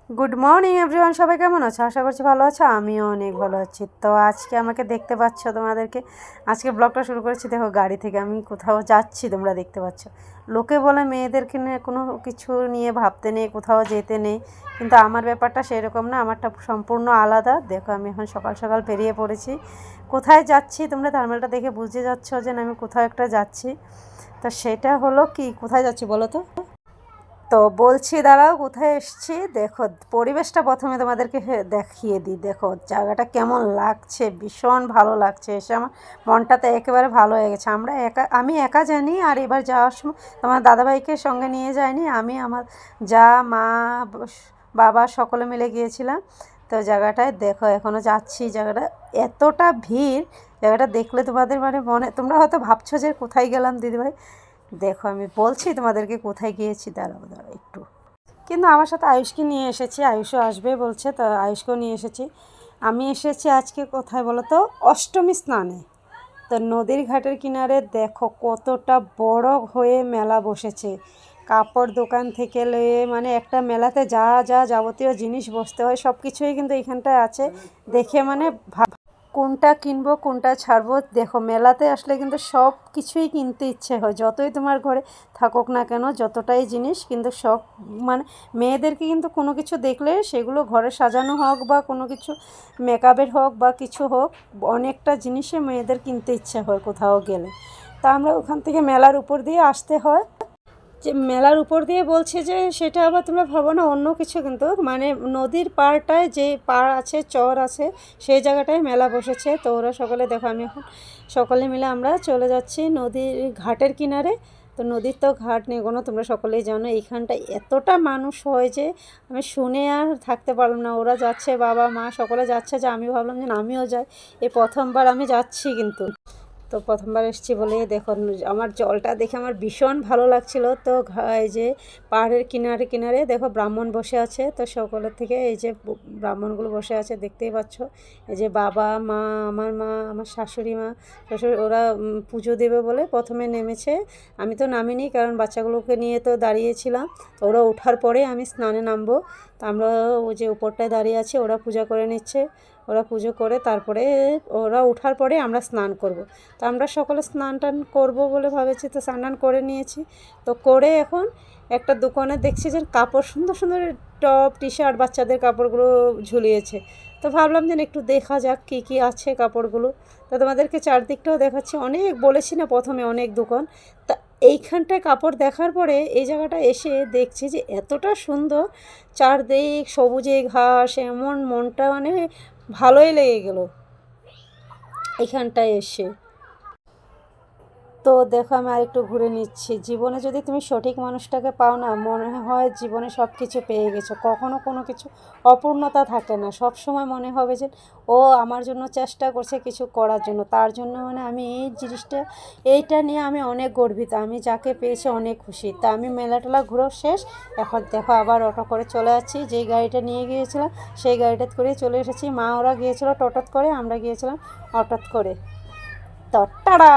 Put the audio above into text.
Good morning everyone, সবাই কেমন আছো? আশা করছি ভালো আছো। আমিও অনেক ভালো আছি। তো আজকে আমাকে দেখতে পাচ্ছ, তোমাদেরকে আজকে ব্লগটা শুরু করেছি। দেখো, গাড়ি থেকে আমি কোথাও যাচ্ছি, তোমরা দেখতে পাচ্ছ। লোকে বলে মেয়েদেরকে নিয়ে কোনো কিছু নিয়ে ভাবতে নেই, কোথাও যেতে নেই, কিন্তু আমার ব্যাপারটা সেরকম না, আমারটা সম্পূর্ণ আলাদা। দেখো, আমি এখন সকাল সকাল বেরিয়ে পড়েছি। কোথায় যাচ্ছি তোমরা থার্মেলটা দেখে বুঝে যাচ্ছ যে আমি কোথাও একটা যাচ্ছি। তো সেটা হলো কি, কোথায় যাচ্ছি বলো তো? তো বলছি, দাঁড়াও, কোথায় এসেছি দেখো। পরিবেশটা প্রথমে তোমাদেরকে দেখিয়ে দিই। দেখো জায়গাটা কেমন লাগছে, ভীষণ ভালো লাগছে। এসে আমার মনটাতে একেবারে ভালো হয়ে গেছে। আমি একা জানি, আর এবার যাওয়ার সময় তোমার দাদাভাইকে সঙ্গে নিয়ে যাইনি, আমি আমার যা মা বাবা সকলে মিলে গিয়েছিলাম। তো জায়গাটায় দেখো, এখনও যাচ্ছি। জায়গাটা এতটা ভিড়, জায়গাটা দেখলে তোমাদের মনে তোমরা হয়তো ভাবছো যে কোথায় গেলাম দিদিভাই। দেখো, আমি বলছি তোমাদেরকে কোথায় গিয়েছি। দাঁড়াও দাঁড়াও একটু, কিন্তু আমার সাথে আয়ুষকে নিয়ে এসেছি, আয়ুষও আসবে বলছে, তো আয়ুষকেও নিয়ে এসেছি। আমি এসেছি আজকে কোথায় বলো তো? অষ্টমী স্নানে। তো নদীর ঘাটের কিনারে দেখো কতটা বড় হয়ে মেলা বসেছে। কাপড় দোকান থেকে লয়ে মানে একটা মেলাতে যা যা যাবতীয় জিনিস বসতে হয় সব কিছুই কিন্তু এখানটায় আছে। দেখে মানে কোনটা কিনবো কোনটা ছাড়বো। দেখো, মেলাতে আসলে কিন্তু সব কিছুই কিনতে ইচ্ছে হয়, যতই তোমার ঘরে থাকুক না কেন, যতটাই জিনিস কিন্তু সব মানে মেয়েদেরকে কিন্তু কোনো কিছু দেখলে সেগুলো ঘরে সাজানো হোক বা কোনো কিছু মেকআপের হোক বা কিছু হোক, অনেকটা জিনিসে মেয়েদের কিনতে ইচ্ছে হয় কোথাও গেলে। তা আমরা ওখান থেকে মেলার উপর দিয়ে আসতে হয়। যে মেলার উপর দিয়ে বলছে যে সেটা আবার তোমরা ভাবো না অন্য কিছু, কিন্তু মানে নদীর পাড়টায় যে পাড় আছে, চর আছে, সেই জায়গাটায় মেলা বসেছে। তো ওরা সকলে দেখো, আমি এখন সকলে মিলে আমরা চলে যাচ্ছি নদীর ঘাটের কিনারে। তো নদীর তো ঘাট নেই কোনো, তোমরা সকলেই জানো। এইখানটায় এতটা মানুষ হয় যে আমি শুনে আর থাকতে পারলাম না। ওরা যাচ্ছে, বাবা মা সকলে যাচ্ছে, যে আমি ভাবলাম যে আমিও যাই। এই প্রথমবার আমি যাচ্ছি কিন্তু। তো প্রথমবার এসেছি বলে দেখো, আমার জলটা দেখে আমার ভীষণ ভালো লাগছিল। তো এই যে পাহাড়ের কিনারে কিনারে দেখো ব্রাহ্মণ বসে আছে। তো সকলের থেকে এই যে ব্রাহ্মণগুলো বসে আছে, দেখতেই পাচ্ছ। এই যে বাবা মা, আমার মা, আমার শাশুড়ি মা, শাশুড়ি, ওরা পুজো দেবে বলে প্রথমে নেমেছে। আমি তো নামিনি, কারণ বাচ্চাগুলোকে নিয়ে তো দাঁড়িয়েছিলাম। তো ওরা ওঠার পরে আমি স্নানে নামবো। তো আমরা ওই যে উপরটায় দাঁড়িয়ে আছি, ওরা পূজা করে নিচ্ছে। ওরা পুজো করে তারপরে ওরা ওঠার পরে আমরা স্নান করব। তো আমরা সকলে স্নান টান করবো বলে ভাবেছি, তো স্নান টান করে নিয়েছি। তো করে এখন একটা দোকানে দেখছি যে কাপড় সুন্দর সুন্দর টপ টি শার্ট বাচ্চাদের কাপড়গুলো ঝুলিয়েছে। তো ভাবলাম যে একটু দেখা যাক কী কী আছে কাপড়গুলো। তো তোমাদেরকে চারদিকটাও দেখাচ্ছি। অনেক বলেছি না প্রথমে, অনেক দোকান। তা এইখানটায় কাপড় দেখার পরে এই জায়গাটা এসে দেখছি যে এতটা সুন্দর, চারদিক সবুজে ঘাস, এমন মনটা মানে ভালোই লেগে গেল এখানটায় এসে। তো দেখো, আমি আরেকটু ঘুরে নিচ্ছি। জীবনে যদি তুমি সঠিক মানুষটাকে পাও না, মনে হয় জীবনে সব কিছু পেয়ে গেছো। কখনো কোনো কিছু অপূর্ণতা থাকে না, সব সময় মনে হবে যে ও আমার জন্য চেষ্টা করছে কিছু করার জন্য, তার জন্য মানে আমি এই জিনিসটা, এইটা নিয়ে আমি অনেক গর্বিত। আমি যাকে পেয়েছি অনেক খুশি। তা আমি মেলাটেলা ঘুরো শেষ, এখন দেখো আবার অটো করে চলে যাচ্ছি। যেই গাড়িটা নিয়ে গিয়েছিলাম সেই গাড়িটা করে চলে এসেছি। মা ওরা গিয়েছিলো টোটোত করে, আমরা গিয়েছিলাম অটোত করে। তো টাটা।